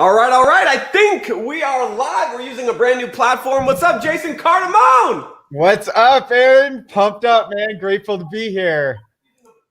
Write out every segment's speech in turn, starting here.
All right, all right. I think we are live. We're using a brand new platform. What's up, Jason Cardamone? What's up, Aaron? Pumped up, man. Grateful to be here.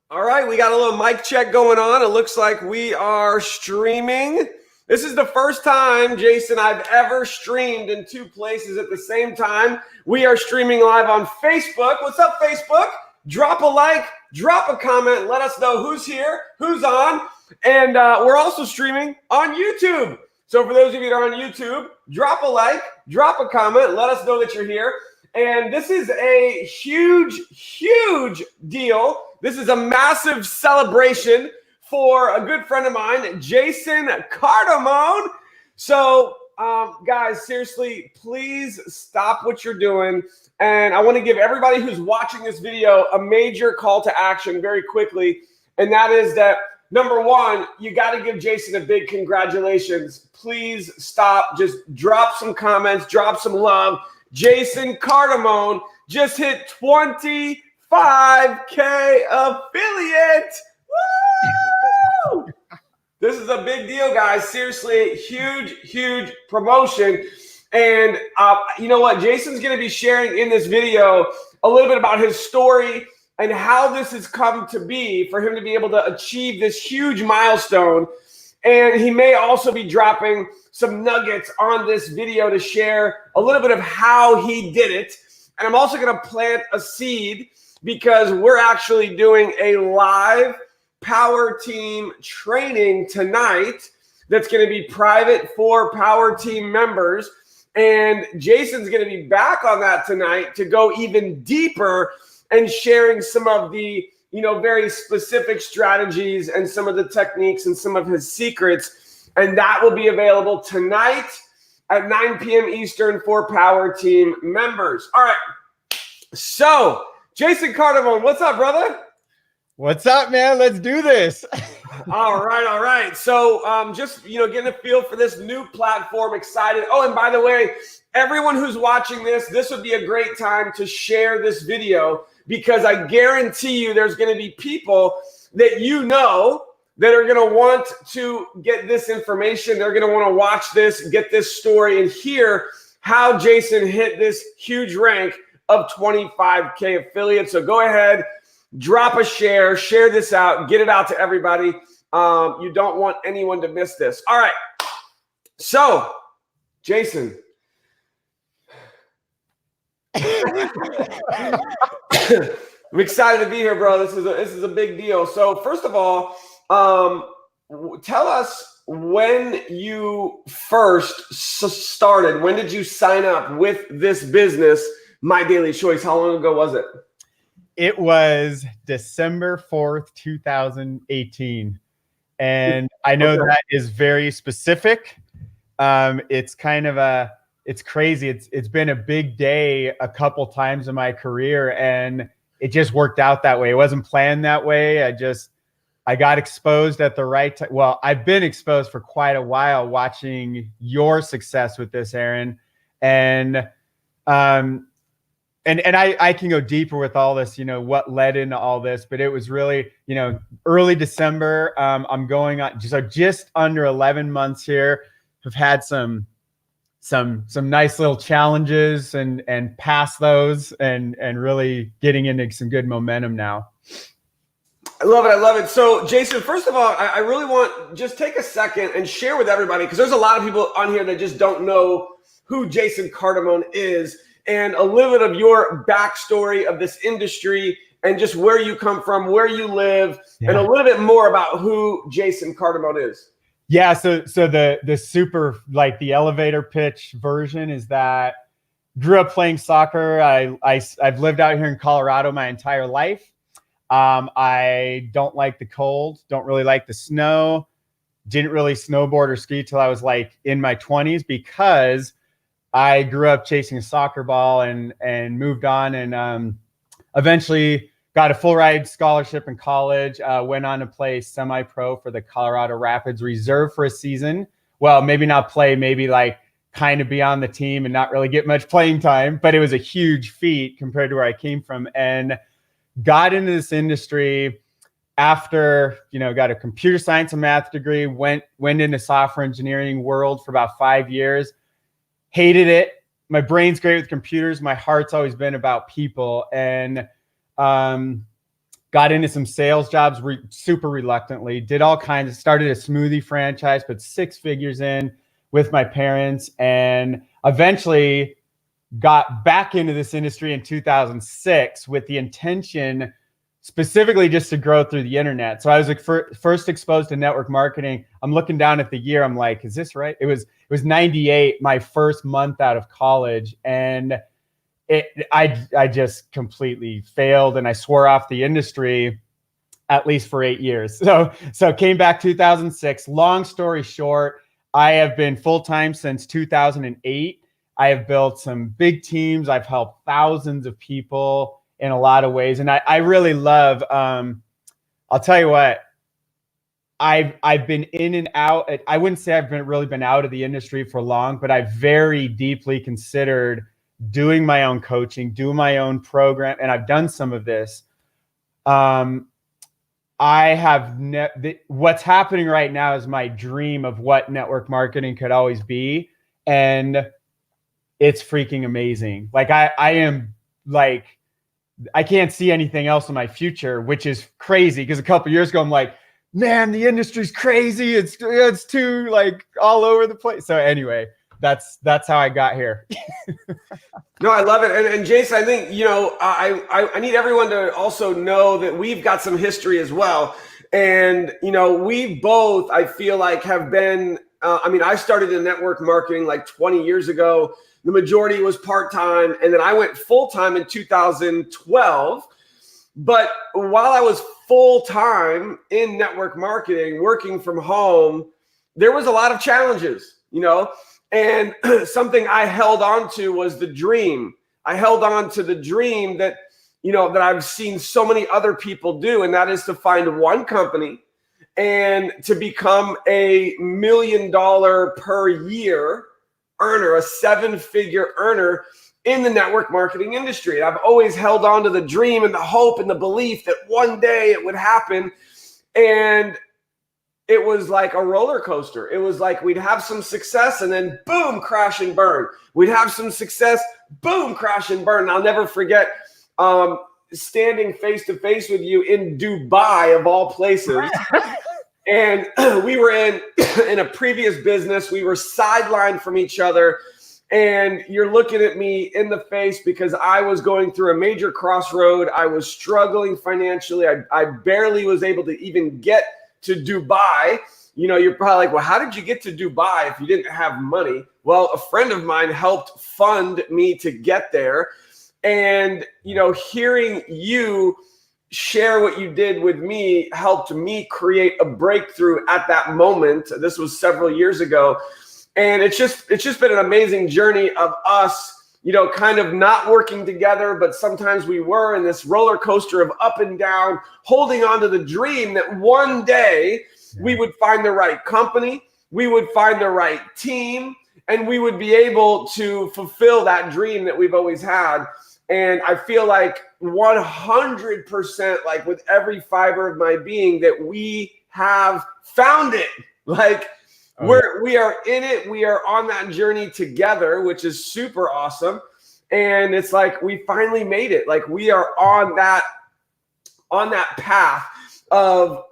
All right, we got a little mic check going on. It looks like we are streaming. This is the first time, Jason, I've ever streamed in two places at the same time. We are streaming live on Facebook. What's up, Facebook? Drop a like, drop a comment. Let us know who's here, who's on. And we're also streaming on YouTube. So for those of you that are on YouTube, drop a like, drop a comment. Let us know that you're here. And this is a huge, huge deal. This is a massive celebration for a good friend of mine, Jason Cardamone. So, guys, seriously, please stop what you're doing. And I want to give everybody who's watching this video a major call to action very quickly. And that is that, number one, you got to give Jason a big congratulations. Please stop. Just drop some comments, drop some love. Jason Cardamone just hit 25K affiliate. Woo! This is a big deal, guys. Seriously, huge, huge promotion. And you know what? Jason's going to be sharing in this video a little bit about his story and how this has come to be for him to be able to achieve this huge milestone. And he may also be dropping some nuggets on this video to share a little bit of how he did it. And I'm also going to plant a seed because we're actually doing a live power team training tonight that's going to be private for power team members. And Jason's going to be back on that tonight to go even deeper and sharing some of the, very specific strategies and some of the techniques and some of his secrets. And that will be available tonight at 9 p.m. Eastern for power team members. All right. So, Jason Cardamone, what's up, brother? What's up, man? Let's do this. All right, all right. So, just, getting a feel for this new platform, excited. Oh, and by the way, everyone who's watching this would be a great time to share this video because I guarantee you there's going to be people that that are going to want to get this information. They're going to want to watch this, get this story, and hear how Jason hit this huge rank of 25K affiliates. So go ahead, drop a share this out, get it out to everybody. You don't want anyone to miss this. All right. So, Jason. I'm excited to be here, bro. This is a big deal. So, first of all, tell us when you first started. When did you sign up with this business, My Daily Choice? How long ago was it? It was December 4th, 2018. And I know that is very specific. It's kind of it's crazy. It's been a big day a couple times in my career, and it just worked out that way. It wasn't planned that way. I got exposed at the right time. Well, I've been exposed for quite a while watching your success with this, Aaron. And I can go deeper with all this, what led into all this, but it was really, early December. I'm going on just under 11 months here. Have had some nice little challenges and past those and really getting into some good momentum now. I love it. I love it. So, Jason, first of all, I really want just take a second and share with everybody, because there's a lot of people on here that just don't know who Jason Cardamone is, and a little bit of your backstory of this industry and just where you come from, where you live, and a little bit more about who Jason Cardamone is. Yeah. So the super, like the elevator pitch version is that grew up playing soccer. I've lived out here in Colorado my entire life. I don't like the cold, don't really like the snow, didn't really snowboard or ski till I was like in my 20s because I grew up chasing a soccer ball and moved on and eventually got a full ride scholarship in college, went on to play semi-pro for the Colorado Rapids reserve for a season. Well, maybe not play, maybe like kind of be on the team and not really get much playing time, but it was a huge feat compared to where I came from, and got into this industry after, got a computer science and math degree, went into software engineering world for about 5 years, hated it. My brain's great with computers. My heart's always been about people, and got into some sales jobs super reluctantly, did all kinds of, started a smoothie franchise, put 6 figures in with my parents, and eventually got back into this industry in 2006 with the intention specifically just to grow through the internet. So I was like first exposed to network marketing. I'm looking down at the year. I'm like, is this right? It was 98, my first month out of college. And I just completely failed, and I swore off the industry at least for 8 years. So came back 2006. Long story short, I have been full-time since 2008. I have built some big teams. I've helped thousands of people in a lot of ways. And I really love, I'll tell you what, I've been in and out. I wouldn't say I've really been out of the industry for long, but I very deeply considered doing my own coaching, doing my own program. And I've done some of this. I have what's happening right now is my dream of what network marketing could always be. And it's freaking amazing. Like I am like, I can't see anything else in my future, which is crazy. Because a couple of years ago, I'm like, man, the industry's crazy. It's too like all over the place. So anyway, that's how I got here. No, I love it. And Jason, I think, I need everyone to also know that we've got some history as well. And, we both, I feel like, have been, I started in network marketing like 20 years ago. The majority was part-time. And then I went full-time in 2012. But while I was full-time in network marketing, working from home, there was a lot of challenges, and something I held on to was the dream. I held on to the dream that, that I've seen so many other people do, and that is to find one company and to become a $1 million per year earner, a 7-figure earner in the network marketing industry. I've always held on to the dream and the hope and the belief that one day it would happen. And it was like a roller coaster. It was like we'd have some success and then boom, crash and burn. We'd have some success, boom, crash and burn. And I'll never forget standing face to face with you in Dubai, of all places. And we were in a previous business. We were sidelined from each other. And you're looking at me in the face because I was going through a major crossroad. I was struggling financially. I barely was able to even get to Dubai. You're probably like, well, how did you get to Dubai if you didn't have money? Well, a friend of mine helped fund me to get there. And, hearing you share what you did with me helped me create a breakthrough at that moment. This was several years ago. And it's just been an amazing journey of us, kind of not working together, but sometimes we were in this roller coaster of up and down, holding on to the dream that one day we would find the right company, we would find the right team, and we would be able to fulfill that dream that we've always had. And I feel like 100%, like with every fiber of my being, that we have found it. Like, we are in it. We are on that journey together, which is super awesome. And it's like we finally made it. Like we are on that path of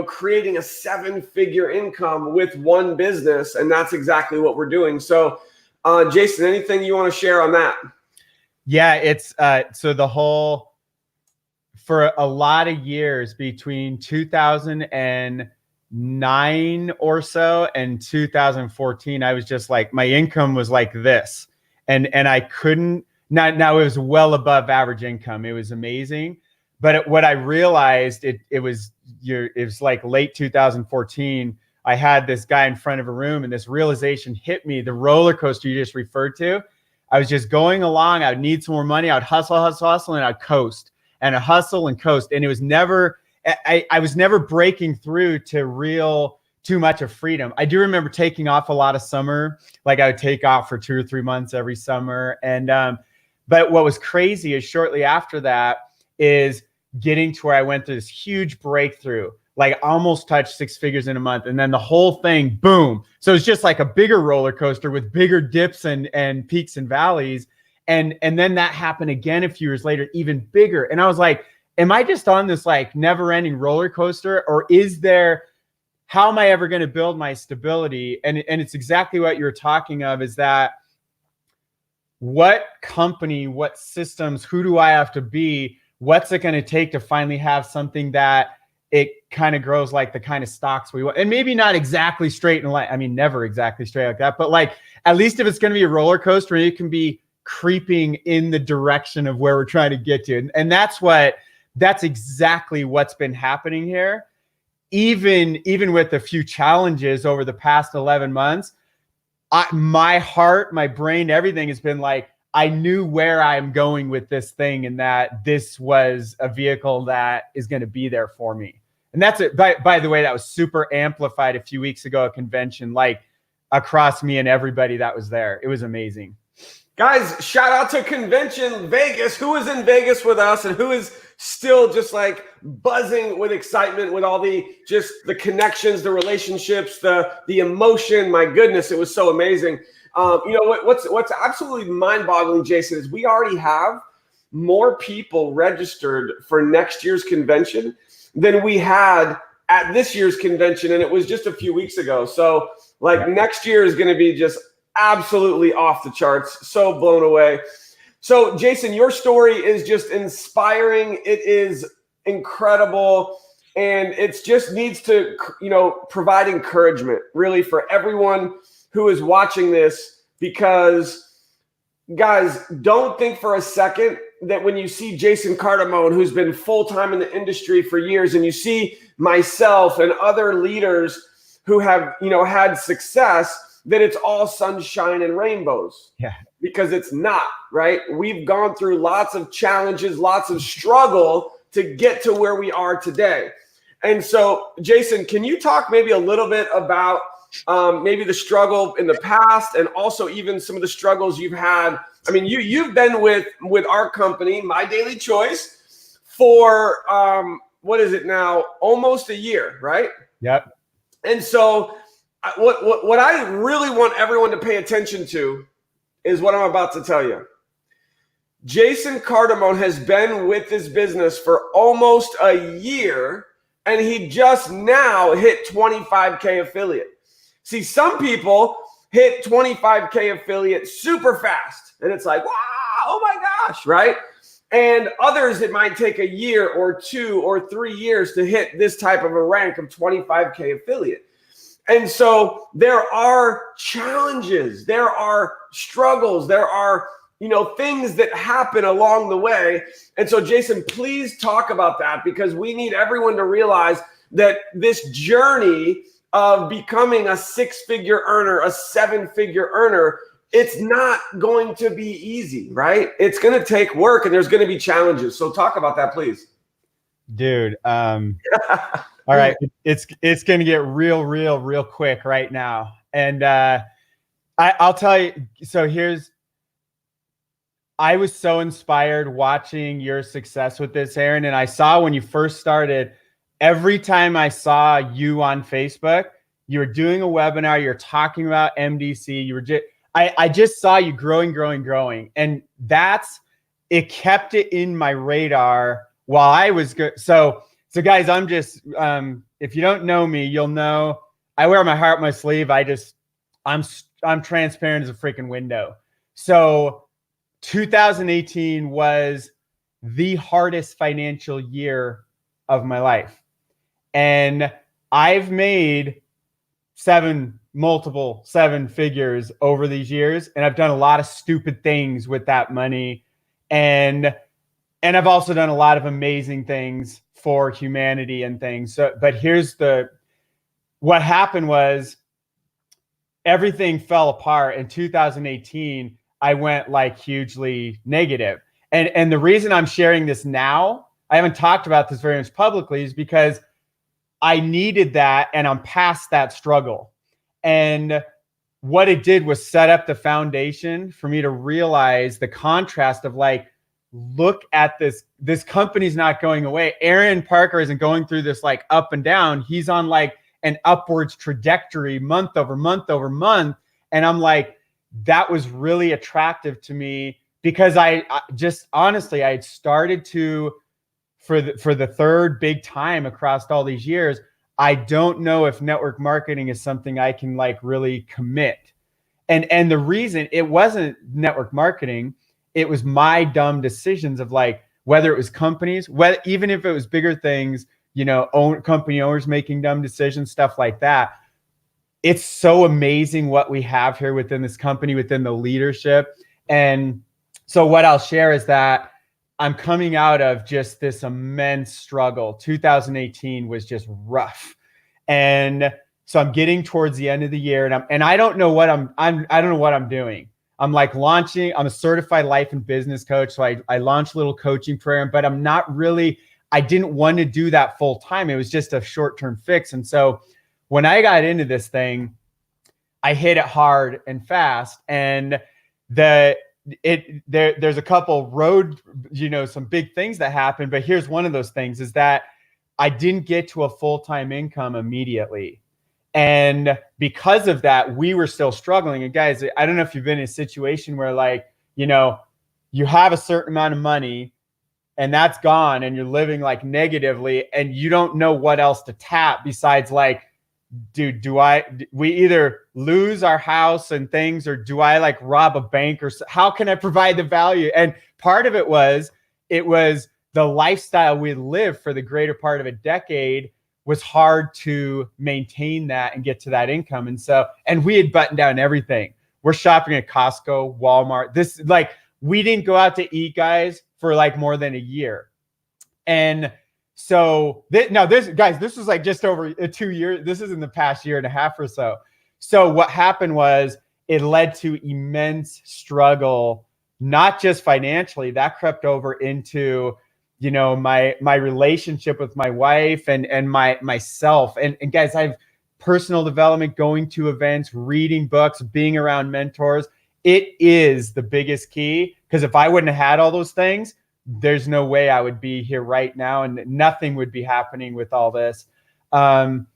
creating a 7-figure income with one business, and that's exactly what we're doing. So, Jason, anything you want to share on that? Yeah, it's for a lot of years between 2009 or so and 2014, I was just like, my income was like this, and I couldn't. Now it was well above average income. It was amazing, but what I realized, it was like late 2014. I had this guy in front of a room, and this realization hit me. The roller coaster you just referred to. I was just going along. I would need some more money. I would hustle, and I'd coast, and I hustle and coast, and it was never. I was never breaking through to too much of freedom. I do remember taking off a lot of summer. Like I would take off for 2 or 3 months every summer. And, but what was crazy is shortly after that is getting to where I went through this huge breakthrough, like almost touched 6 figures in a month. And then the whole thing, boom. So it's just like a bigger roller coaster with bigger dips and peaks and valleys. And then that happened again a few years later, even bigger. And I was like, am I just on this like never ending roller coaster, or how am I ever going to build my stability? And it's exactly what you're talking of, is that what company, what systems, who do I have to be? What's it going to take to finally have something that it kind of grows like the kind of stocks we want? And maybe not exactly straight in line. I mean, never exactly straight like that, but like, at least if it's going to be a roller coaster, it can be creeping in the direction of where we're trying to get to. And that's exactly what's been happening here. Even with a few challenges over the past 11 months, my heart, my brain, everything has been like, I knew where I'm going with this thing, and that this was a vehicle that is going to be there for me. And that's it. By the way, that was super amplified a few weeks ago at convention, like across me and everybody that was there. It was amazing. Guys, shout out to Convention Vegas. Who is in Vegas with us and who is still just like buzzing with excitement with all the connections, the relationships, the emotion. My goodness, it was so amazing. What's absolutely mind-boggling, Jason, is we already have more people registered for next year's convention than we had at this year's convention, and it was just a few weeks ago. So like next year is going to be just absolutely off the charts. So blown away. So Jason, your story is just inspiring. It is incredible. And it just needs to, provide encouragement really for everyone who is watching this, because guys, don't think for a second that when you see Jason Cardamone, who's been full-time in the industry for years, and you see myself and other leaders who have, had success, that it's all sunshine and rainbows. Yeah. Because it's not, right? We've gone through lots of challenges, lots of struggle to get to where we are today. And so, Jason, can you talk maybe a little bit about maybe the struggle in the past, and also even some of the struggles you've had? I mean, you've been with our company, My Daily Choice, for what is it now? Almost a year, right? Yep. And so what I really want everyone to pay attention to is what I'm about to tell you. Jason Cardamone has been with this business for almost a year, and he just now hit 25K affiliate. See, some people hit 25K affiliate super fast, and it's like, wow, oh my gosh, right? And others, it might take a year or 2 or 3 years to hit this type of a rank of 25K affiliate. And so there are challenges, there are struggles, there are, things that happen along the way. And so, Jason, please talk about that, because we need everyone to realize that this journey of becoming a 6-figure earner, a 7-figure earner, it's not going to be easy, right? It's going to take work, and there's going to be challenges. So talk about that, please. Dude, all right, it's going to get real quick right now. And I'll tell you, so I was so inspired watching your success with this, Aaron. And I saw when you first started, every time I saw you on Facebook, you were doing a webinar, you're talking about MDC, I just saw you growing. And it kept it in my radar while I was good. So guys, I'm just, if you don't know me, you'll know I wear my heart on my sleeve. I'm transparent as a freaking window. So 2018 was the hardest financial year of my life. And I've made multiple 7 figures over these years. And I've done a lot of stupid things with that money. And I've also done a lot of amazing things for humanity and things. So, but what happened was everything fell apart in 2018. I went like hugely negative. And the reason I'm sharing this now, I haven't talked about this very much publicly, is because I needed that, and I'm past that struggle. And what it did was set up the foundation for me to realize the contrast of like, look at this company's not going away. Aaron Parker isn't going through this like up and down. He's on like an upwards trajectory month over month over month. And I'm like, that was really attractive to me because I just honestly, I had started to, for the third big time across all these years, I don't know if network marketing is something I can like really commit. And the reason it wasn't network marketing, it was my dumb decisions of like, whether it was companies, whether, even if it was bigger things, you know, company owners making dumb decisions, stuff like that. It's so amazing what we have here within this company, within the leadership. And so what I'll share is that I'm coming out of just this immense struggle. 2018 was just rough. And so I'm getting towards the end of the year and I don't know what I don't know what I'm doing. I'm like launching, I'm a certified life and business coach. So I launched a little coaching program, but I'm not really, I didn't want to do that full time. It was just a short-term fix. And so when I got into this thing, I hit it hard and fast. And there's a couple road, you know, some big things that happened, but here's one of those things is that I didn't get to a full-time income immediately. And because of that, we were still struggling. And guys, I don't know if you've been in a situation where like, you know, you have a certain amount of money and that's gone and you're living like negatively and you don't know what else to tap besides like, dude, we either lose our house and things, or do I like rob a bank, or how can I provide the value? And part of it was the lifestyle we lived for the greater part of a decade was hard to maintain that and get to that income. And so, and we had buttoned down everything. We're shopping at Costco, Walmart. This, like, we didn't go out to eat, guys, for like more than a year. And so this was like just over 2 years. This is in the past year and a half or so. So what happened was it led to immense struggle, not just financially, that crept over into, you know, my relationship with my wife and myself. And guys, I've personal development, going to events, reading books, being around mentors. It is the biggest key, because if I wouldn't have had all those things, there's no way I would be here right now, and nothing would be happening with all this. And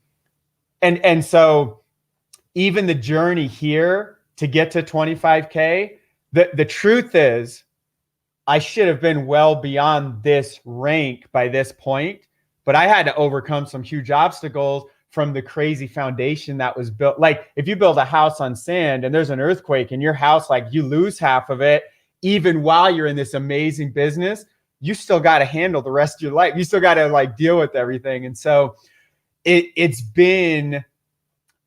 so even the journey here to get to 25K, the truth is I should have been well beyond this rank by this point, but I had to overcome some huge obstacles from the crazy foundation that was built. Like if you build a house on sand and there's an earthquake in your house, like you lose half of it, even while you're in this amazing business, you still got to handle the rest of your life. You still got to like deal with everything. And so it's been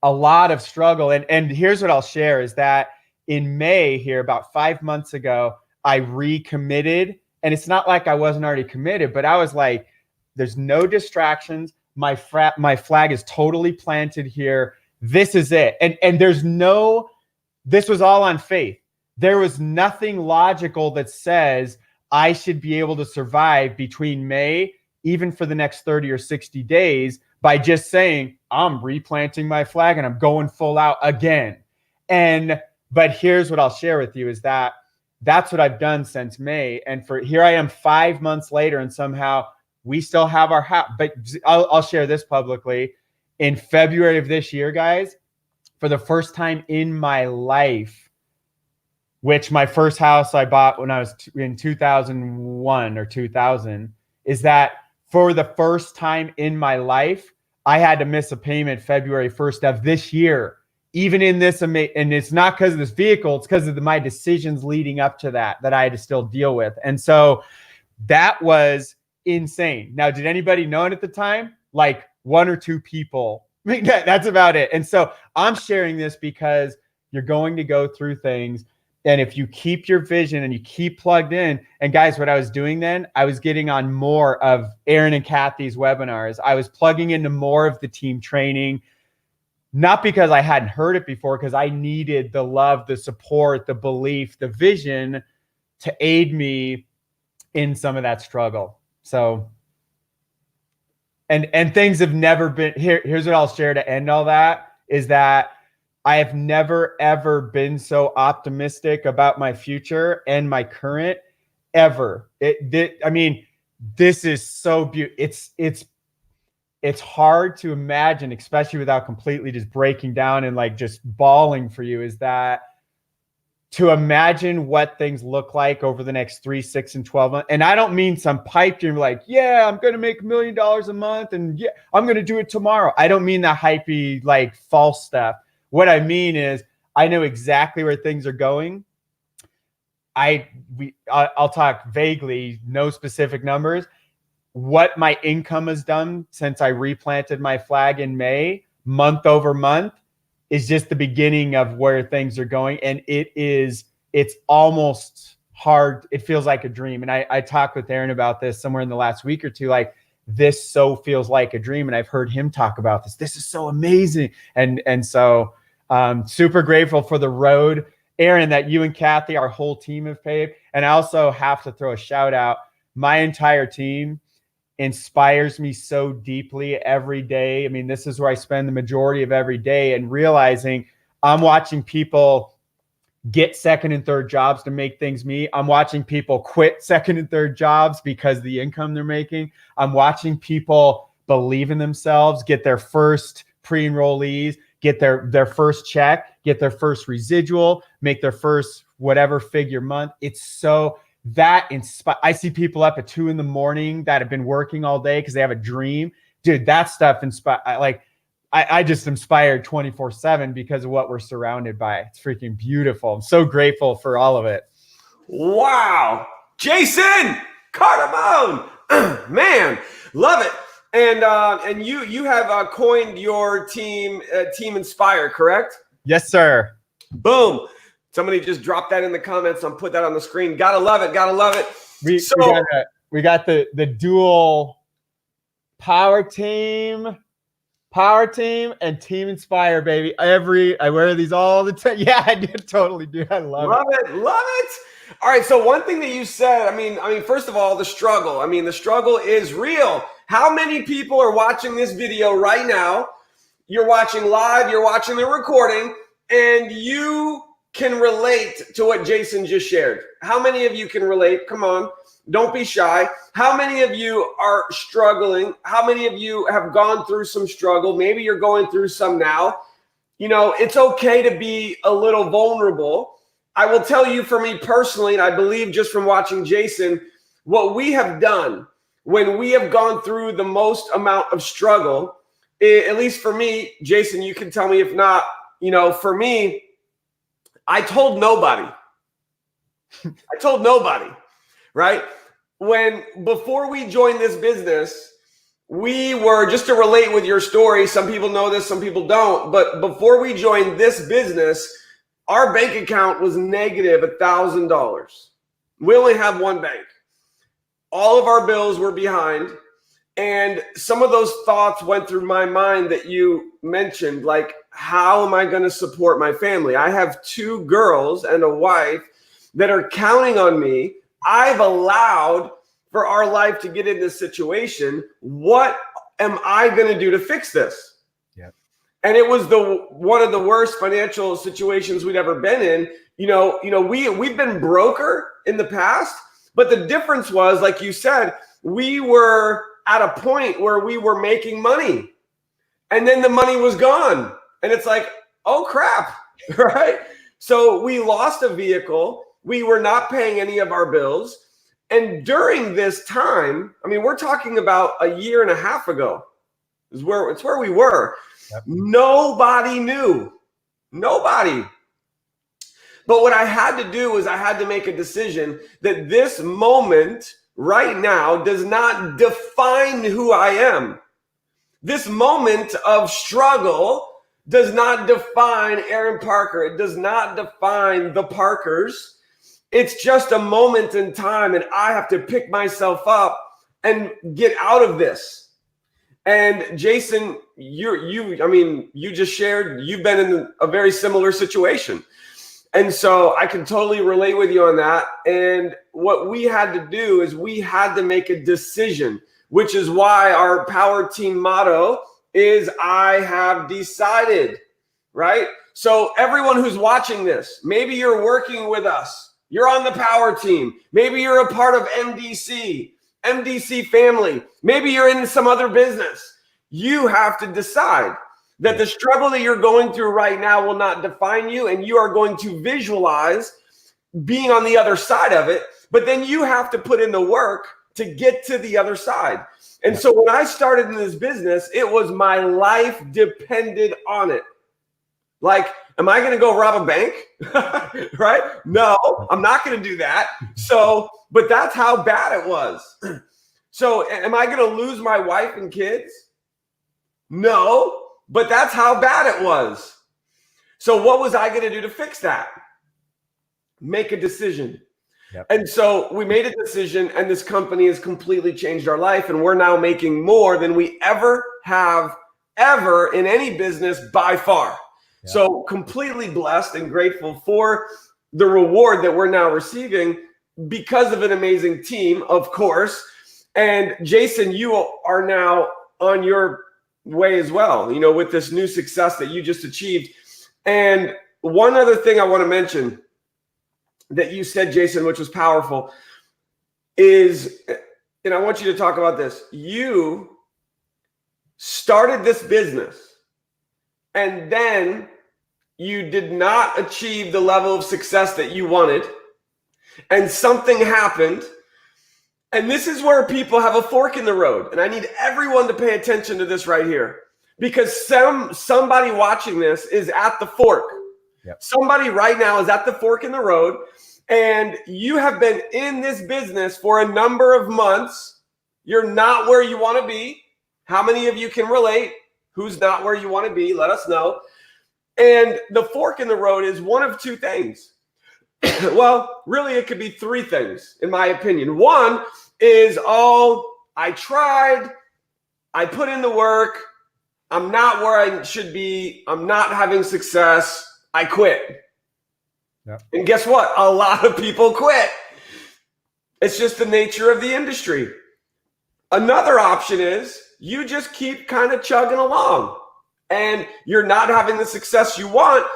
a lot of struggle. And here's what I'll share is that in May here, about 5 months ago, I recommitted. And it's not like I wasn't already committed, but I was like, there's no distractions. My flag is totally planted here. This is it. And this was all on faith. There was nothing logical that says I should be able to survive between May, even for the next 30 or 60 days, by just saying, I'm replanting my flag and I'm going full out again. But here's what I'll share with you is that that's what I've done since May. And here I am 5 months later, and somehow we still have our house. But I'll share this publicly. In February of this year, guys, for the first time in my life, which my first house I bought when I was in 2001 or 2000, is that for the first time in my life, I had to miss a payment February 1st of this year, even in this. And it's not because of this vehicle, it's because of my decisions leading up to that I had to still deal with. And so that was insane. Now, did anybody know it at the time? Like 1 or 2 people. That's about it. And so I'm sharing this because you're going to go through things. And if you keep your vision and you keep plugged in, and guys, what I was doing then, I was getting on more of Aaron and Kathy's webinars. I was plugging into more of the team training, not because I hadn't heard it before, because I needed the love, the support, the belief, the vision to aid me in some of that struggle. So, and things have never been here. Here's what I'll share to end all that is that I have never, ever been so optimistic about my future and my current ever. I mean, this is so beautiful. It's hard to imagine, especially without completely just breaking down and like just bawling for you, is that to imagine what things look like over the next 3, 6, and 12 months. And I don't mean some pipe dream like, yeah, I'm going to make $1 million a month and yeah, I'm going to do it tomorrow. I don't mean the hypey, like false stuff. What I mean is I know exactly where things are going. I'll talk vaguely, no specific numbers. What my income has done since I replanted my flag in May, month over month, is just the beginning of where things are going. And it's almost hard. It feels like a dream. And I talked with Aaron about this somewhere in the last week or two, like this so feels like a dream. And I've heard him talk about this. This is so amazing. And so super grateful for the road, Aaron, that you and Kathy, our whole team, have paved. And I also have to throw a shout out. My entire team inspires me so deeply every day. I mean, this is where I spend the majority of every day, and realizing I'm watching people get second and third jobs to make things meet. I'm watching people quit second and third jobs because of the income they're making. I'm watching people believe in themselves, get their first pre-enrollees, get their first check, get their first residual, make their first whatever figure month. It's so that I see people up at 2 a.m. that have been working all day because they have a dream. Dude, that stuff I just inspired 24/7 because of what we're surrounded by. It's freaking beautiful. I'm so grateful for all of it. Wow. Jason Cardamone, man, love it. And you have coined your team, Team Inspire, correct? Yes, sir. Boom. Somebody just dropped that in the comments. I'll put that on the screen. Gotta love it. Gotta love it. We got the dual power team and Team Inspire, baby. I wear these all the time. Yeah, I do, totally do. I love it. Love it. All right. So one thing that you said, I mean, first of all, the struggle. I mean, the struggle is real. How many people are watching this video right now? You're watching live, you're watching the recording, and you can relate to what Jason just shared. How many of you can relate? Come on, don't be shy. How many of you are struggling? How many of you have gone through some struggle? Maybe you're going through some now. You know, it's okay to be a little vulnerable. I will tell you, for me personally, and I believe just from watching Jason, what we have done when we have gone through the most amount of struggle, at least for me, Jason, you can tell me if not, you know, for me, I told nobody. I told nobody, right? Before we joined this business, we were, just to relate with your story, some people know this, some people don't, but before we joined this business, our bank account was negative $1,000. We only have one bank. All of our bills were behind. And some of those thoughts went through my mind that you mentioned, like, how am I going to support my family? I have 2 girls and a wife that are counting on me. I've allowed for our life to get in this situation. What am I going to do to fix this? Yep. And it was one of the worst financial situations we'd ever been in. We've been broker in the past, but the difference was, like you said, we were at a point where we were making money and then the money was gone. And it's like, oh crap, right? So we lost a vehicle. We were not paying any of our bills. And during this time, I mean, we're talking about a year and a half ago. It's where we were. Yep. Nobody knew. Nobody. But what I had to do was I had to make a decision that this moment right now does not define who I am. This moment of struggle does not define Aaron Parker. It does not define the Parkers. It's just a moment in time, and I have to pick myself up and get out of this. And Jason, you just shared, you've been in a very similar situation. And so I can totally relate with you on that. And what we had to do is we had to make a decision, which is why our Power Team motto is I have decided, right? So everyone who's watching this, maybe you're working with us You're on the power team. Maybe you're a part of MDC family. Maybe you're in some other business. You have to decide that the struggle that you're going through right now will not define you, and you are going to visualize being on the other side of it. But then you have to put in the work to get to the other side. And so when I started in this business, it was my life depended on it. Like, am I going to go rob a bank? Right? No, I'm not going to do that. So, but that's how bad it was. So am I going to lose my wife and kids? No, but that's how bad it was. So what was I going to do to fix that? Make a decision. Yep. And so we made a decision, and this company has completely changed our life, and we're now making more than we ever have ever in any business by far. Yep. So completely blessed and grateful for the reward that we're now receiving because of an amazing team, of course. And Jason, you are now on your way as well, you know, with this new success that you just achieved. And one other thing I want to mention that you said, Jason, which was powerful, is, and I want you to talk about this. You started this business, and then you did not achieve the level of success that you wanted, and something happened. And this is where people have a fork in the road. And I need everyone to pay attention to this right here, because somebody watching this is at the fork. Yep. Somebody right now is at the fork in the road, and you have been in this business for a number of months. You're not where you want to be. How many of you can relate? Who's not where you want to be? Let us know. And the fork in the road is one of two things. Well, really, it could be three things, in my opinion. One is, I tried, I put in the work, I'm not where I should be, I'm not having success, I quit. Yep. And guess what? A lot of people quit. It's just the nature of the industry. Another option is you just keep kind of chugging along, and you're not having the success you want,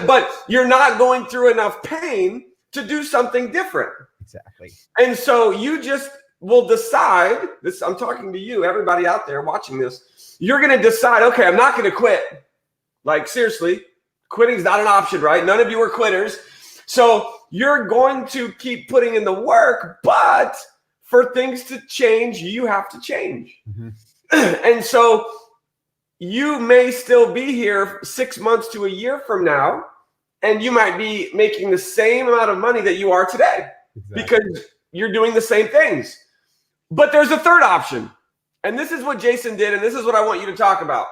but you're not going through enough pain to do something different. Exactly. And so you just will decide this. I'm talking to you, everybody out there watching this. You're going to decide, okay, I'm not going to quit. Like, seriously, quitting is not an option, right? None of you are quitters. So you're going to keep putting in the work, but for things to change, you have to change. Mm-hmm. And so you may still be here 6 months to a year from now, and you might be making the same amount of money that you are today. Exactly. Because you're doing the same things. But there's a third option. And this is what Jason did, and this is what I want you to talk about.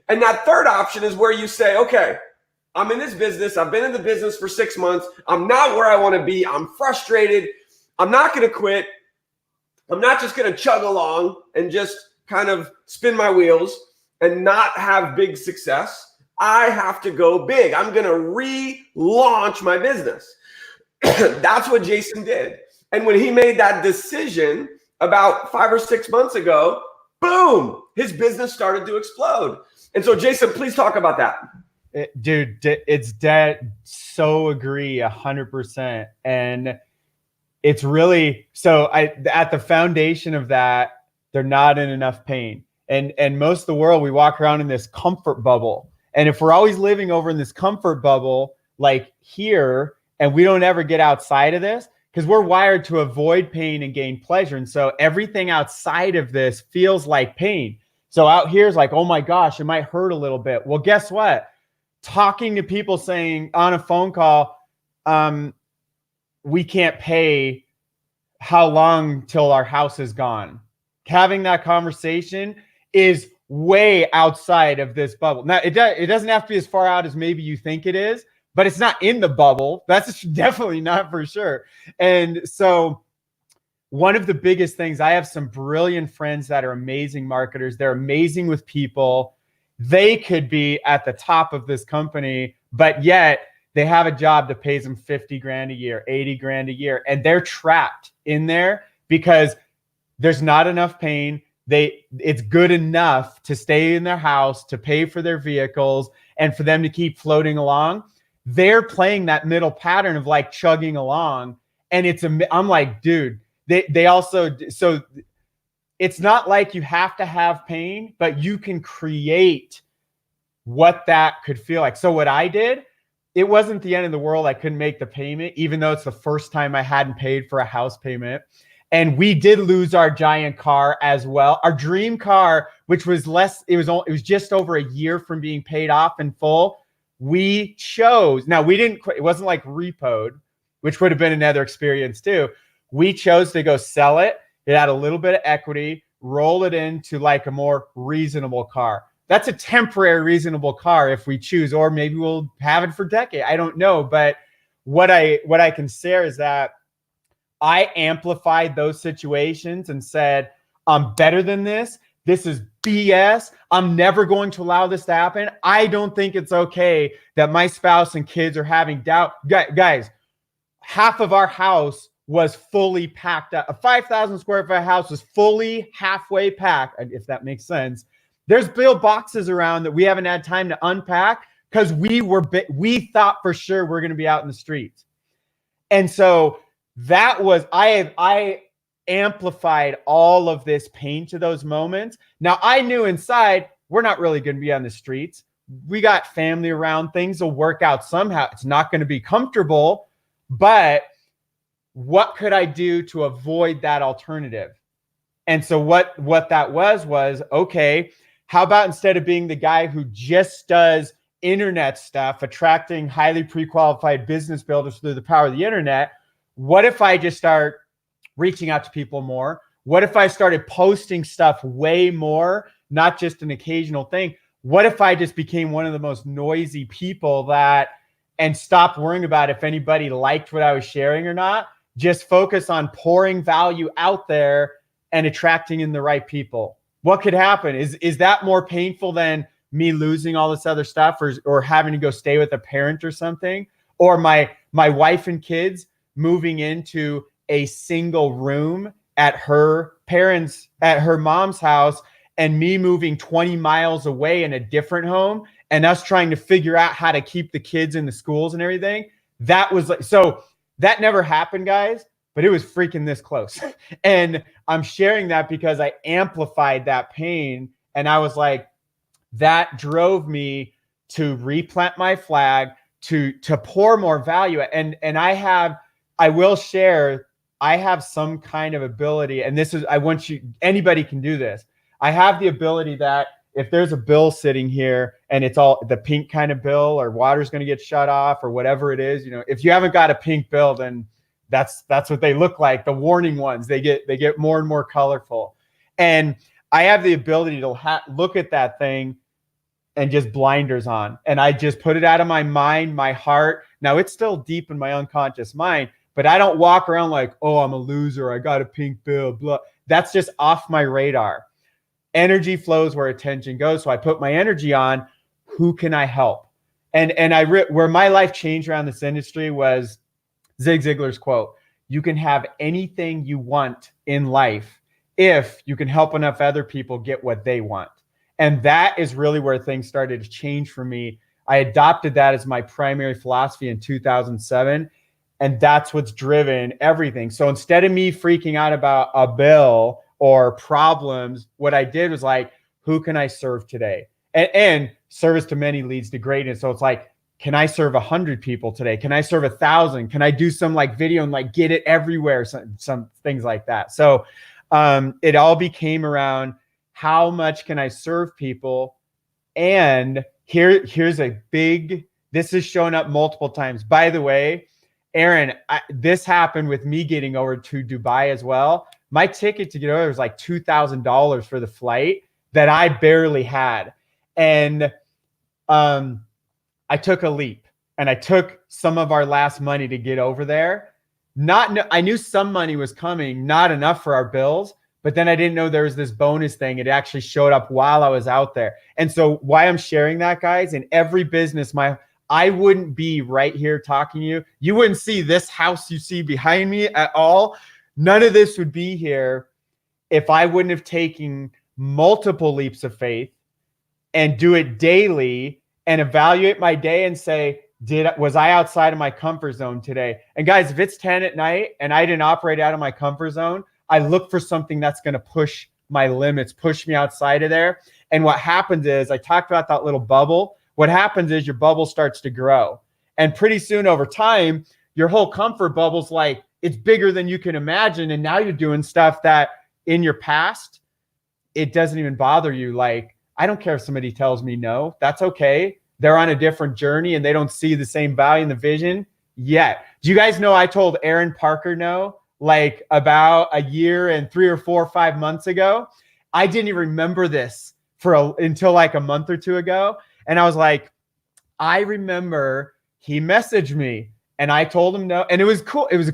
And that third option is where you say, okay, I'm in this business. I've been in the business for 6 months. I'm not where I want to be. I'm frustrated. I'm not going to quit. I'm not just going to chug along and just kind of spin my wheels and not have big success. I have to go big. I'm going to relaunch my business. That's what Jason did. And when he made that decision about 5 or 6 months ago, boom, his business started to explode. And so, Jason, please talk about that. Dude, it's dead. So agree 100%. And it's really, so at the foundation of that, they're not in enough pain. And most of the world, we walk around in this comfort bubble. And if we're always living over in this comfort bubble, like here, and we don't ever get outside of this, because we're wired to avoid pain and gain pleasure. And so everything outside of this feels like pain. So out here is like, oh my gosh, it might hurt a little bit. Well, guess what? Talking to people saying on a phone call, we can't pay, how long till our house is gone? Having that conversation is way outside of this bubble. Now, it doesn't have to be as far out as maybe you think it is, but it's not in the bubble. That's definitely not for sure. And so one of the biggest things, I have some brilliant friends that are amazing marketers. They're amazing with people. They could be at the top of this company, but yet they have a job that pays them 50 grand a year, 80 grand a year. And they're trapped in there because there's not enough pain. It's good enough to stay in their house, to pay for their vehicles, and for them to keep floating along. they're playing that middle pattern of like chugging along. And I'm like, dude, they also, so it's not like you have to have pain, but you can create what that could feel like. So what I did, it wasn't the end of the world. I couldn't make the payment, even though it's the first time I hadn't paid for a house payment. And we did lose our giant car as well. Our dream car, which was less, it was just over a year from being paid off in full. We chose, now we didn't, it wasn't like repoed, which would have been another experience too. We chose to go sell it. It had a little bit of equity, roll it into like a more reasonable car. That's a temporary reasonable car if we choose, or maybe we'll have it for decades. I don't know. But what I can share is that I amplified those situations and said, I'm better than this. This is BS. I'm never going to allow this to happen. I don't think it's okay that my spouse and kids are having doubt. Guys, half of our house was fully packed up. A 5,000 square foot house was fully halfway packed, if that makes sense. There's bill boxes around that we haven't had time to unpack because we thought for sure we're going to be out in the streets. And so that was, I amplified all of this pain to those moments. Now I knew inside we're not really going to be on the streets. We got family around. Things will work out somehow. It's not going to be comfortable, but what could I do to avoid that alternative? And so what that was, okay, how about instead of being the guy who just does internet stuff, attracting highly pre-qualified business builders through the power of the internet, what if I just start reaching out to people more? What if I started posting stuff way more, not just an occasional thing? What if I just became one of the most noisy people and stopped worrying about if anybody liked what I was sharing or not? Just focus on pouring value out there and attracting in the right people. What could happen? Is that more painful than me losing all this other stuff or having to go stay with a parent or something? Or my wife and kids moving into a single room at her mom's house and me moving 20 miles away in a different home and us trying to figure out how to keep the kids in the schools and everything? That was like, so that never happened, guys, but it was freaking this close. And I'm sharing that because I amplified that pain. And I was like, that drove me to replant my flag, to pour more value. And I will share, I have some kind of ability, and anybody can do this. I have the ability that if there's a bill sitting here and it's all the pink kind of bill, or water's going to get shut off or whatever it is, if you haven't got a pink bill, then that's what they look like. The warning ones, they get more and more colorful. And I have the ability to look at that thing and just blinders on. And I just put it out of my mind, my heart. Now it's still deep in my unconscious mind, but I don't walk around like, oh, I'm a loser, I got a pink bill, blah. That's just off my radar. Energy flows where attention goes. So I put my energy on, who can I help? And where my life changed around this industry was Zig Ziglar's quote: you can have anything you want in life if you can help enough other people get what they want. And that is really where things started to change for me. I adopted that as my primary philosophy in 2007. And that's what's driven everything. So instead of me freaking out about a bill or problems, what I did was like, who can I serve today? And service to many leads to greatness. So it's like, can I serve 100 people today? Can I serve 1,000? Can I do some like video and like get it everywhere? Some things like that. So it all became around how much can I serve people? And here's this has shown up multiple times. By the way, Aaron, this happened with me getting over to Dubai as well. My ticket to get over was like $2,000 for the flight that I barely had. And I took a leap and I took some of our last money to get over there. I knew some money was coming, not enough for our bills, but then I didn't know there was this bonus thing. It actually showed up while I was out there. And so why I'm sharing that, guys, in every business, I wouldn't be right here talking to you. You wouldn't see this house you see behind me at all. None of this would be here if I wouldn't have taken multiple leaps of faith and do it daily and evaluate my day and say, was I outside of my comfort zone today? And guys, if it's 10 at night and I didn't operate out of my comfort zone, I look for something that's going to push my limits, push me outside of there. And what happens is, I talked about that little bubble. What happens is your bubble starts to grow. And pretty soon over time, your whole comfort bubble's like, it's bigger than you can imagine. And now you're doing stuff that in your past, it doesn't even bother you. Like, I don't care if somebody tells me no, that's okay. They're on a different journey and they don't see the same value in the vision yet. Do you guys know I told Aaron Parker no, like about a year and 3 or 4 or 5 months ago? I didn't even remember this until like a month or two ago. And I was like, I remember he messaged me and I told him no. And it was cool. It was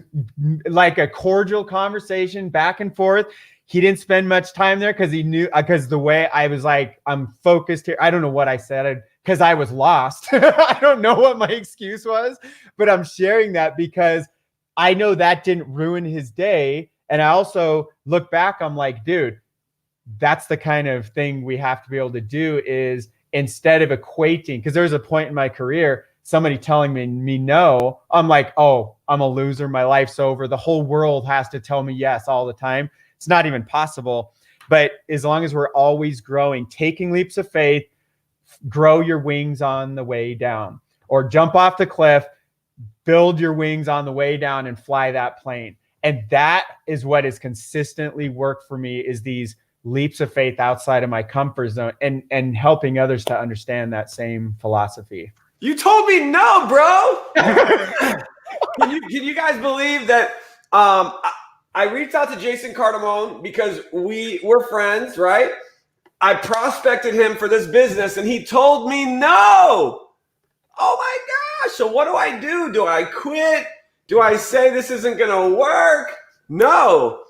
like a cordial conversation back and forth. He didn't spend much time there because he knew, because the way I was like, I'm focused here. I don't know what I said because I was lost. I don't know what my excuse was, but I'm sharing that because I know that didn't ruin his day. And I also look back, I'm like, dude, that's the kind of thing we have to be able to do, is instead of equating, because there was a point in my career, somebody telling me no, I'm like, oh, I'm a loser. My life's over. The whole world has to tell me yes all the time. It's not even possible. But as long as we're always growing, taking leaps of faith, grow your wings on the way down, or jump off the cliff, build your wings on the way down and fly that plane. And that is what has consistently worked for me, is these leaps of faith outside of my comfort zone and helping others to understand that same philosophy. You told me no, bro. Can you guys believe that I reached out to Jason Cardamone because we're friends, right? I prospected him for this business and he told me no. Oh my gosh. So what do? Do I quit? Do I say this isn't going to work? No.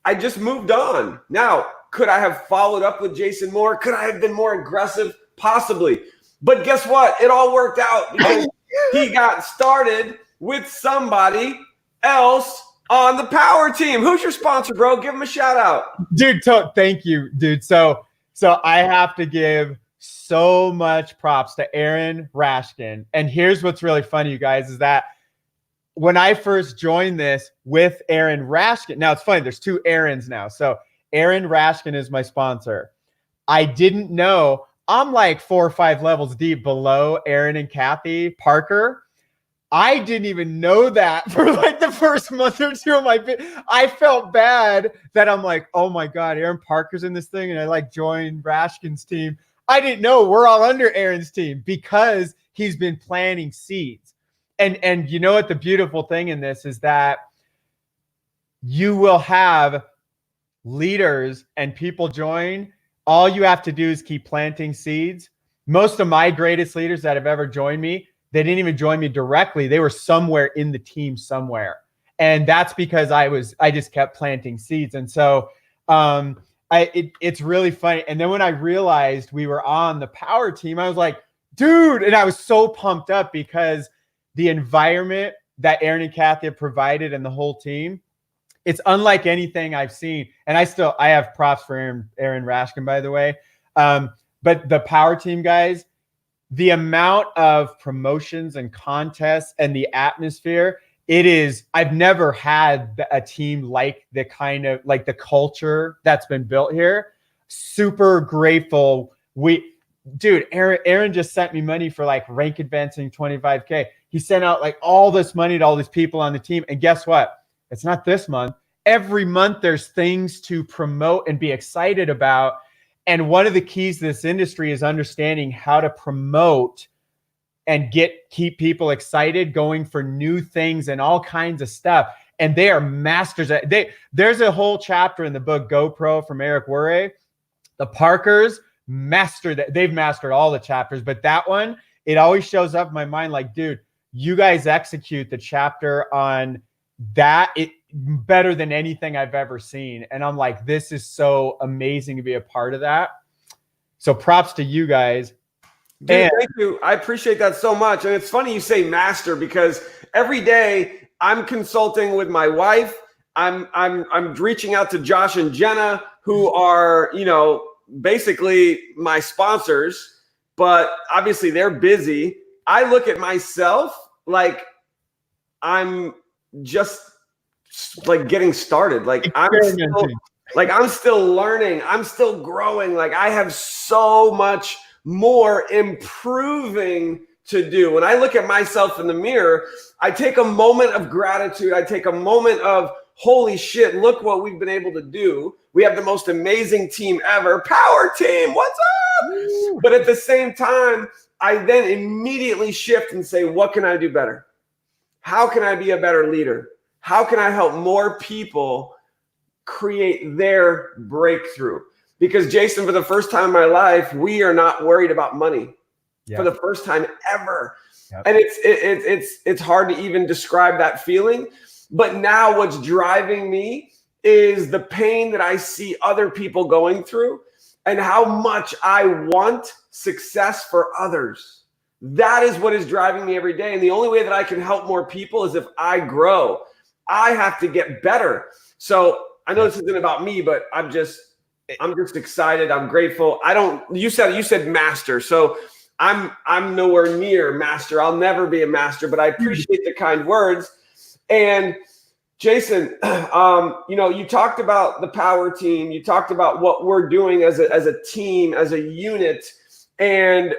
I just moved on. Now, could I have followed up with Jason more? Could I have been more aggressive? Possibly. But guess what? It all worked out because he got started with somebody else on the power team. Who's your sponsor, bro? Give him a shout out. Dude, thank you, dude. So I have to give so much props to Aaron Rashkin. And here's what's really funny, you guys, is that when I first joined this with Aaron Rashkin, now it's funny, there's 2 Aarons now. So Aaron Rashkin is my sponsor. I didn't know, I'm like 4 or 5 levels deep below Aaron and Kathy Parker. I didn't even know that for like the first month or 2 of my I felt bad that I'm like, oh my God, Aaron Parker's in this thing. And I like joined Rashkin's team. I didn't know we're all under Aaron's team because he's been planting seeds. And you know what the beautiful thing in this is, that you will have leaders and people join. All you have to do is keep planting seeds. Most of my greatest leaders that have ever joined me, they didn't even join me directly. They were somewhere in the team somewhere. And that's because I just kept planting seeds. And so it's really funny. And then when I realized we were on the power team, I was like, dude, and I was so pumped up because the environment that Aaron and Kathy have provided and the whole team, it's unlike anything I've seen. And I have props for Aaron Rashkin, by the way. But the power team guys, the amount of promotions and contests and the atmosphere, I've never had a team like the kind of like the culture that's been built here. Super grateful. Aaron just sent me money for like rank advancing 25K. He sent out like all this money to all these people on the team. And guess what? It's not this month. Every month there's things to promote and be excited about. And one of the keys to this industry is understanding how to promote and keep people excited, going for new things and all kinds of stuff. And they are masters at there's a whole chapter in the book GoPro from Eric Worre. The Parkers mastered that. They've mastered all the chapters, but that one, it always shows up in my mind like, dude, you guys execute the chapter on that better than anything I've ever seen. And I'm like, this is so amazing to be a part of that. So props to you guys. Dude, thank you. I appreciate that so much. And it's funny you say master, because every day I'm consulting with my wife. I'm reaching out to Josh and Jenna, who are, basically my sponsors, but obviously they're busy. I look at myself like I'm just like getting started. Like I'm still learning. I'm still growing. Like I have so much more improving to do. When I look at myself in the mirror, I take a moment of gratitude. I take a moment of, holy shit, look what we've been able to do. We have the most amazing team ever. Power team, what's up? But at the same time, I then immediately shift and say, what can I do better? How can I be a better leader? How can I help more people create their breakthrough? Because Jason, for the first time in my life, we are not worried about money. For the first time ever. And it's hard to even describe that feeling. But now what's driving me is the pain that I see other people going through and how much I want success for others. That is what is driving me every day. And the only way that I can help more people is if I grow. I have to get better. So I know this isn't about me, but I'm just excited. I'm grateful. You said master. So I'm nowhere near master. I'll never be a master, but I appreciate the kind words. And Jason, you talked about the power team. You talked about what we're doing as a team, as a unit. And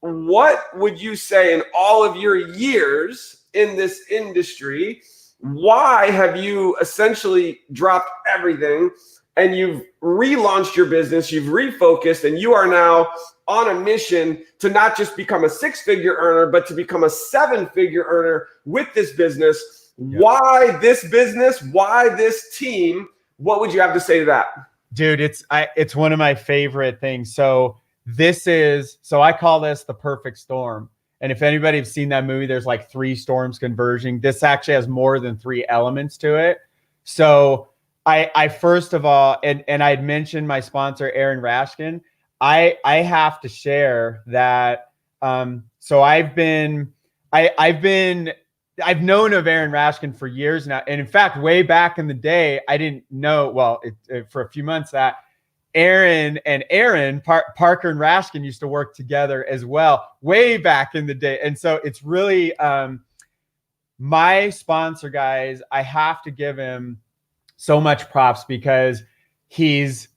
what would you say in all of your years in this industry, why have you essentially dropped everything and you've relaunched your business, you've refocused, and you are now on a mission to not just become a 6-figure earner, but to become a 7-figure earner with this business? Why this business? Why this team? What would you have to say to that? Dude, it's one of my favorite things. So I call this the perfect storm. And if anybody has seen that movie, there's like 3 storms converging. This actually has more than 3 elements to it. So I first of all, and I'd mentioned my sponsor, Aaron Rashkin. I have to share that. So I've known of Aaron Rashkin for years now. And in fact, way back in the day, I didn't know, for a few months, that Aaron Parker and Rashkin used to work together as well, way back in the day. And so it's really my sponsor, guys, I have to give him so much props because he's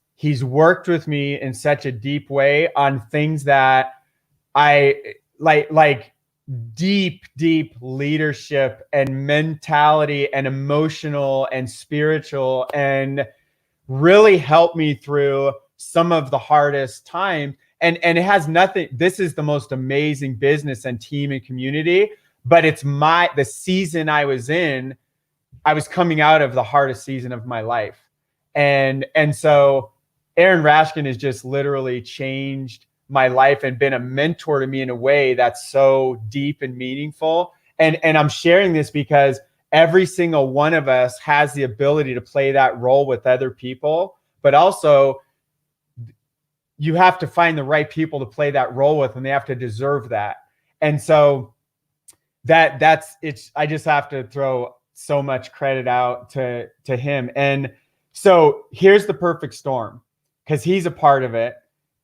worked with me in such a deep way on things that I like deep leadership and mentality and emotional and spiritual, and really helped me through some of the hardest times. And it has nothing, this is the most amazing business and team and community, but it's the season I was in, I was coming out of the hardest season of my life. And so Aaron Rashkin has just literally changed my life and been a mentor to me in a way that's so deep and meaningful. And I'm sharing this because every single one of us has the ability to play that role with other people, but also you have to find the right people to play that role with, and they have to deserve that. And so that's it. I just have to throw so much credit out to him. And so here's the perfect storm, because he's a part of it.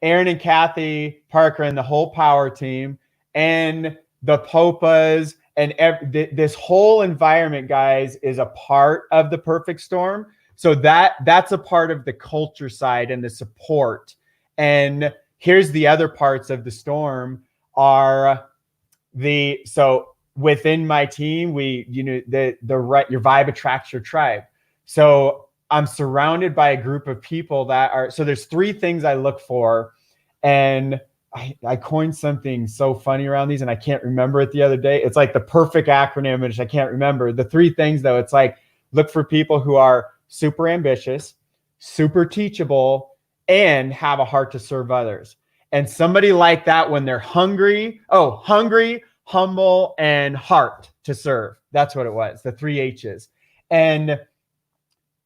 Aaron and Kathy Parker and the whole power team and the Popas and this whole environment, guys, is a part of the perfect storm. So that's a part of the culture side and the support. And here's the other parts of the storm are so within my team, your vibe attracts your tribe. So I'm surrounded by a group of people so there's 3 things I look for. And I coined something so funny around these, and I can't remember it the other day. It's like the perfect acronym, which I can't remember. The 3 things, though, it's like, look for people who are super ambitious, super teachable, and have a heart to serve others. And somebody like that, when they're hungry, humble, and heart to serve. That's what it was, the 3 H's. And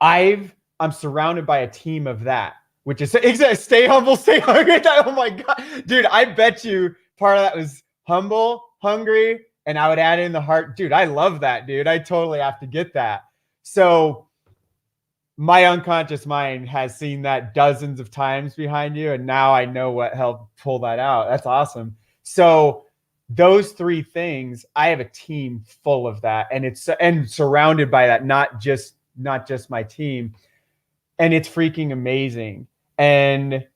I'm surrounded by a team of that, which is stay humble, stay hungry. Oh my God, dude, I bet you part of that was humble, hungry, and I would add in the heart. Dude, I love that, dude. I totally have to get that. So my unconscious mind has seen that dozens of times behind you, and now I know what helped pull that out. That's awesome. So those three things, I have a team full of that, and surrounded by that, not just my team, and it's freaking amazing. And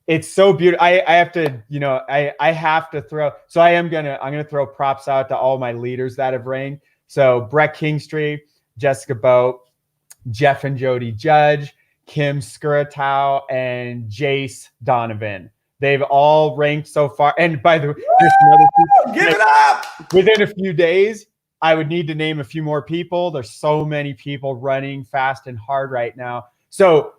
it's so beautiful. I have to, I have to throw. So I'm gonna throw props out to all my leaders that have reigned. So Brett Kingstree, Jessica Boat, Jeff and Jody Judge, Kim Skiratow, and Jace Donovan. They've all ranked so far. And by the way, there's some other people. Give it up! Within a few days, I would need to name a few more people. There's so many people running fast and hard right now. So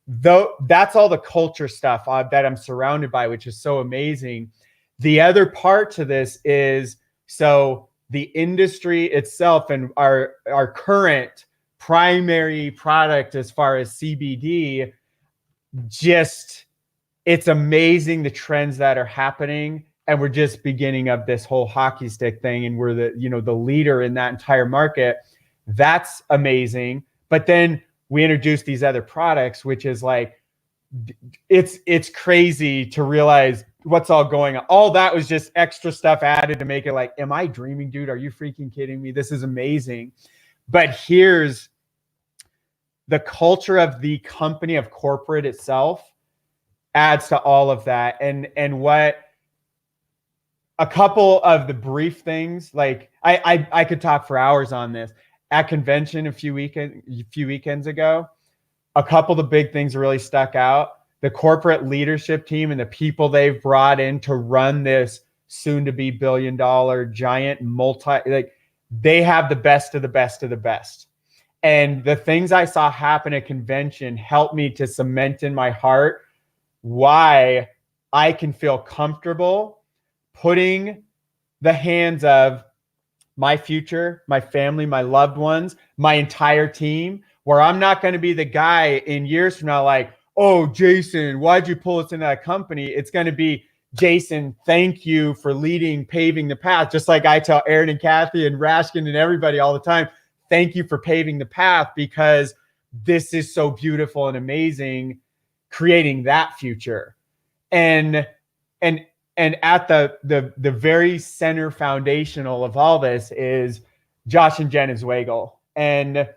that's all the culture stuff that I'm surrounded by, which is so amazing. The other part to this is, so the industry itself and our current primary product as far as CBD, just, it's amazing the trends that are happening, and we're just beginning of this whole hockey stick thing, and we're the leader in that entire market. That's amazing. But then we introduced these other products, which is like, it's crazy to realize what's all going on. All that was just extra stuff added to make it like, am I dreaming, dude? Are you freaking kidding me? This is amazing. But here's the culture of the company, of corporate itself, adds to all of that. And what a couple of the brief things, like I could talk for hours on this. At convention a few weekends ago, a couple of the big things really stuck out. The corporate leadership team and the people they've brought in to run this soon-to-be billion-dollar giant they have the best of the best of the best. And the things I saw happen at convention helped me to cement in my heart why I can feel comfortable putting the hands of my future, my family, my loved ones, my entire team, where I'm not going to be the guy in years from now like, oh, Jason, why'd you pull us into that company? It's going to be, Jason, thank you for leading, paving the path. Just like I tell Aaron and Kathy and Rashkin and everybody all the time, thank you for paving the path, because this is so beautiful and amazing, creating that future. And at the very center foundational of all this is Josh and Jen Zweigel. And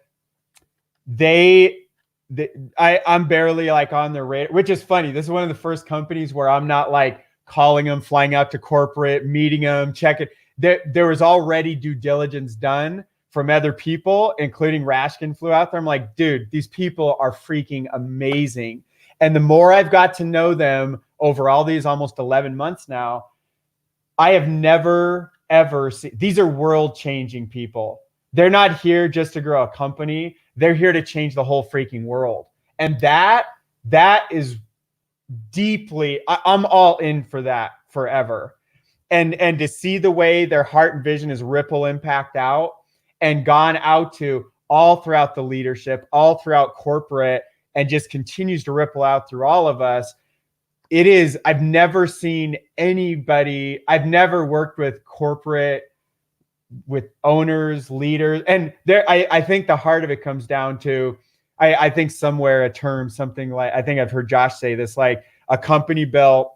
I'm barely like on their radar, which is funny. This is one of the first companies where I'm not like calling them, flying out to corporate, meeting them, checking. There was already due diligence done from other people, including Rashkin flew out there. I'm like, dude, these people are freaking amazing. And the more I've got to know them over all these almost 11 months now, I have never, ever seen, these are world-changing people. They're not here just to grow a company. They're here to change the whole freaking world. And that is deeply, I'm all in for that forever. And to see the way their heart and vision is ripple impact out and gone out to all throughout the leadership, all throughout corporate, and just continues to ripple out through all of us. It is, I've never seen anybody, I've never worked with corporate, with owners, leaders. And there, I think the heart of it comes down to, I think somewhere a term, something like, I think I've heard Josh say this, like a company built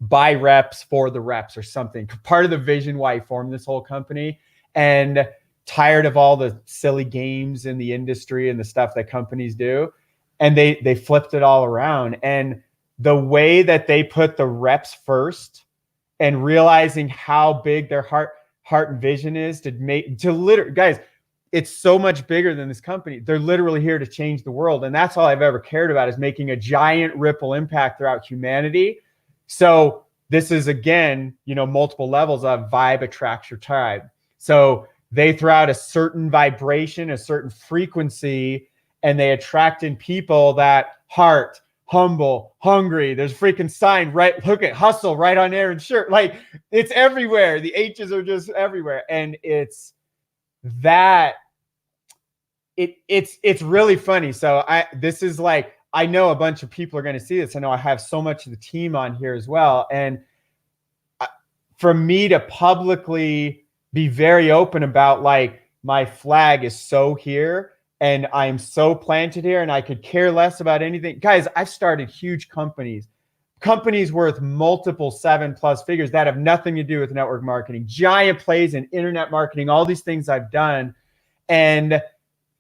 by reps for the reps or something. Part of the vision why he formed this whole company, and tired of all the silly games in the industry and the stuff that companies do. And they flipped it all around. And the way that they put the reps first and realizing how big their heart and vision is to literally, guys, it's so much bigger than this company. They're literally here to change the world. And that's all I've ever cared about, is making a giant ripple impact throughout humanity. So this is, again, multiple levels of vibe attracts your tribe. So they throw out a certain vibration, a certain frequency, and they attract in people that heart, humble, hungry. There's a freaking sign, right? Look at hustle right on Aaron's shirt. Like, it's everywhere. The H's are just everywhere. And it's really funny. So this is like, I know a bunch of people are going to see this. I know I have so much of the team on here as well. And for me to publicly be very open about, like, my flag is so here and I'm so planted here and I could care less about anything. Guys, I've started huge companies, companies worth multiple 7+ figures that have nothing to do with network marketing, giant plays in internet marketing, all these things I've done. And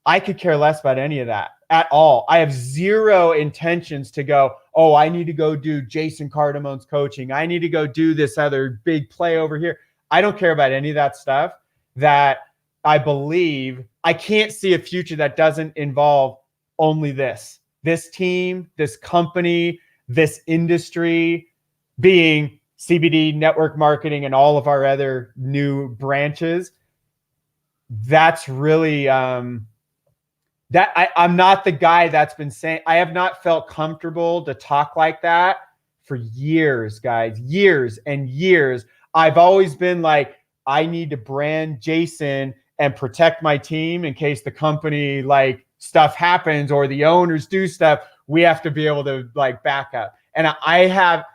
I could care less about any of that at all. I have zero intentions to go, oh, I need to go do Jason Cardamone's coaching. I need to go do this other big play over here. I don't care about any of that stuff. That I believe I can't see a future that doesn't involve only this team, this company, this industry, being CBD, network marketing, and all of our other new branches. That's really I'm not the guy that's been saying, I have not felt comfortable to talk like that for years, guys, years and years. I've always been like, I need to brand Jason and protect my team in case the company like stuff happens or the owners do stuff. We have to be able to like back up. And I had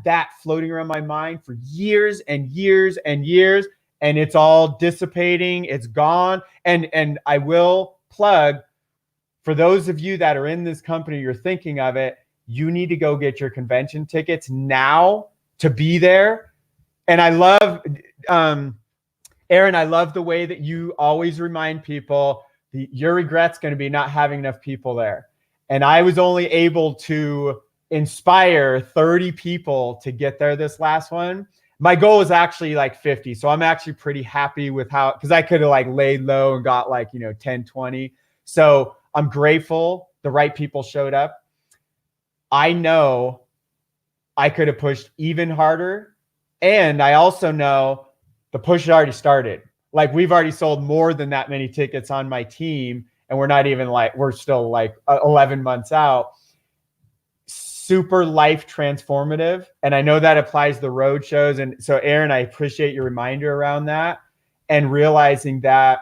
that floating around my mind for years and years and years, and it's all dissipating. It's gone. And I will plug, for those of you that are in this company, you're thinking of it, you need to go get your convention tickets now to be there. And I love, Aaron, I love the way that you always remind people your regret's going to be not having enough people there. And I was only able to inspire 30 people to get there this last one. My goal is actually like 50. So I'm actually pretty happy with how, because I could have like laid low and got like, 10, 20. So I'm grateful the right people showed up. I know I could have pushed even harder. And I also know the push had already started. Like we've already sold more than that many tickets on my team. And we're not even like, we're still like 11 months out. Super life transformative. And I know that applies to the road shows. And so Aaron, I appreciate your reminder around that and realizing that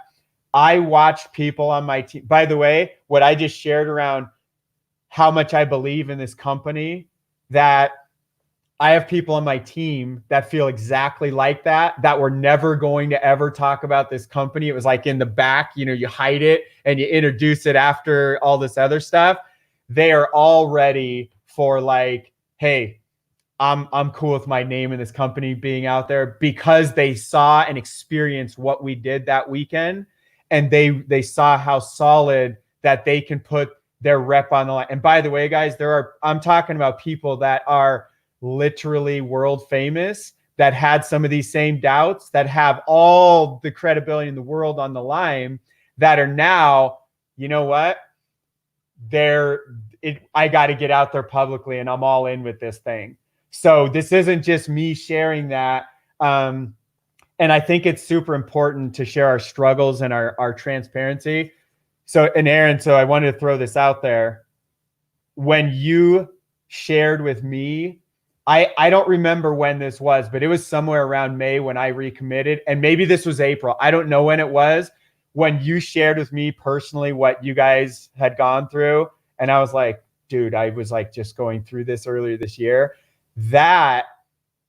I watched people on my team. By the way, what I just shared around how much I believe in this company, that I have people on my team that feel exactly like that were never going to ever talk about this company. It was like in the back, you hide it and you introduce it after all this other stuff. They are all ready for like, hey, I'm cool with my name in this company being out there, because they saw and experienced what we did that weekend. And they saw how solid that they can put their rep on the line. And by the way, guys, I'm talking about people that are literally world famous, that had some of these same doubts, that have all the credibility in the world on the line, that are now, you know what? I got to get out there publicly, and I'm all in with this thing. So this isn't just me sharing that. And I think it's super important to share our struggles and our transparency. So, and Aaron, so I wanted to throw this out there. When you shared with me, I don't remember when this was, but it was somewhere around May when I recommitted. And maybe this was April. I don't know when it was, when you shared with me personally what you guys had gone through. And I was like, dude, I was like just going through this earlier this year. That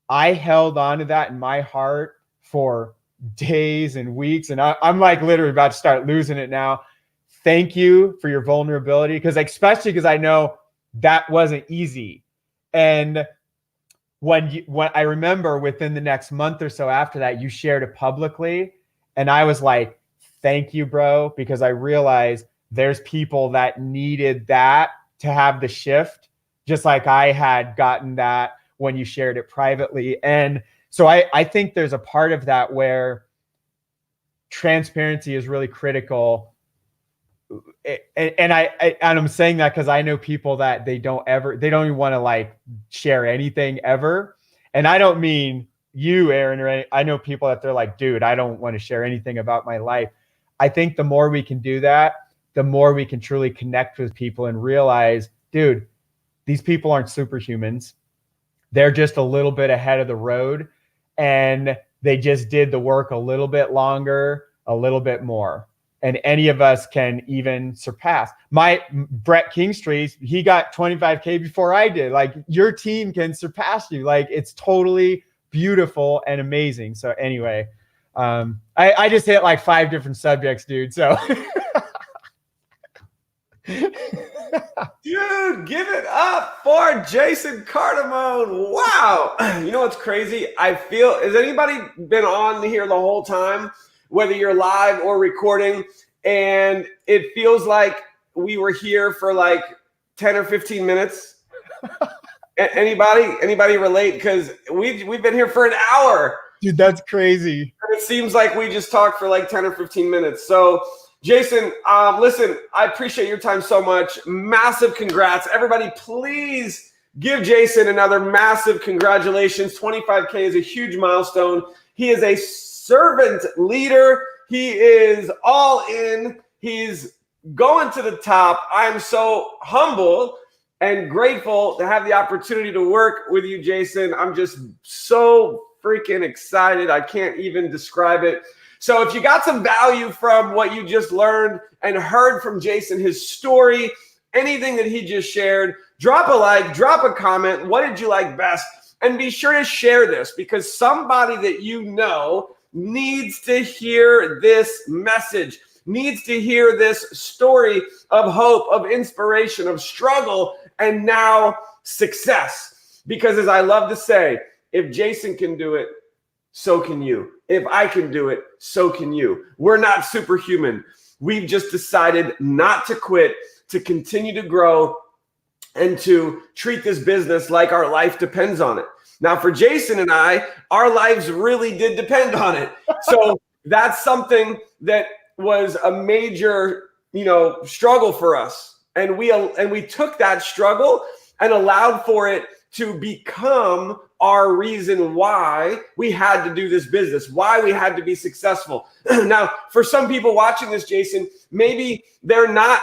I held on to that in my heart for days and weeks. And I'm like literally about to start losing it now. Thank you for your vulnerability. Especially because I know that wasn't easy. And when I remember within the next month or so after that, you shared it publicly. And I was like, thank you, bro, because I realized there's people that needed that to have the shift, just like I had gotten that when you shared it privately. And so I think there's a part of that where transparency is really critical. And I'm saying that because I know people that they don't even want to like share anything ever. And I don't mean you, Aaron, or I know people that they're like, dude, I don't want to share anything about my life. I think the more we can do that, the more we can truly connect with people and realize, dude, these people aren't superhumans. They're just a little bit ahead of the road, and they just did the work a little bit longer, a little bit more. And any of us can even surpass. My Brett Kingstreet, he got 25K before I did. Like, your team can surpass you. Like, it's totally beautiful and amazing. So anyway, I just hit like 5 different subjects, dude. So Dude, give it up for Jason Cardamone. Wow. You know what's crazy? I feel, has anybody been on here the whole time, whether you're live or recording, and it feels like we were here for like 10 or 15 minutes? Anybody relate? Because we've been here for an hour. Dude, that's crazy. It seems like we just talked for like 10 or 15 minutes. So, Jason, listen, I appreciate your time so much. Massive congrats. Everybody, please give Jason another massive congratulations. 25K is a huge milestone. He is a servant leader. He is all in. He's going to the top. I'm so humble and grateful to have the opportunity to work with you, Jason. I'm just so freaking excited. I can't even describe it. So if you got some value from what you just learned and heard from Jason, his story, anything that he just shared, drop a like, drop a comment. What did you like best? And be sure to share this, because somebody that you know needs to hear this message, needs to hear this story of hope, of inspiration, of struggle, and now success. Because as I love to say, if Jason can do it, so can you. If I can do it, so can you. We're not superhuman. We've just decided not to quit, to continue to grow, and to treat this business like our life depends on it. Now, for Jason and I, our lives really did depend on it. So that's something that was a major, struggle for us. And we took that struggle and allowed for it to become our reason why we had to do this business, why we had to be successful. Now, for some people watching this, Jason, maybe they're not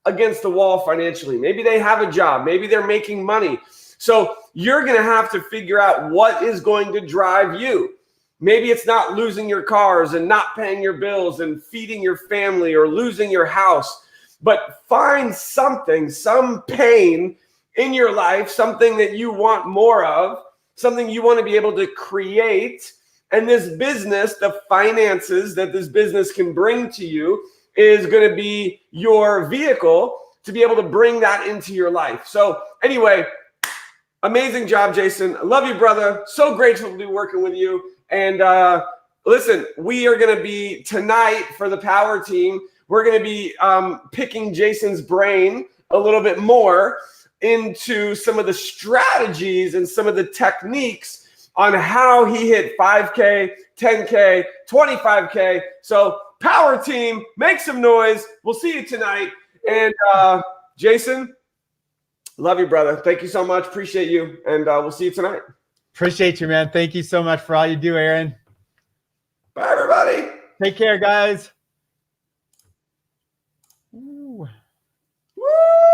against the wall financially. Maybe they have a job. Maybe they're making money. So you're going to have to figure out what is going to drive you. Maybe it's not losing your cars and not paying your bills and feeding your family or losing your house, but find something, some pain in your life, something that you want more of, something you want to be able to create. And this business, the finances that this business can bring to you, is going to be your vehicle to be able to bring that into your life. So anyway, amazing job, Jason. I love you, brother. So grateful to be working with you. And listen, we are going to be tonight for the power team. We're going to be picking Jason's brain a little bit more into some of the strategies and some of the techniques on how he hit 5K, 10K, 25K. So power team, make some noise. We'll see you tonight. And Jason, love you, brother. Thank you so much. Appreciate you. And we'll see you tonight. Appreciate you, man. Thank you so much for all you do, Aaron. Bye, everybody. Take care, guys.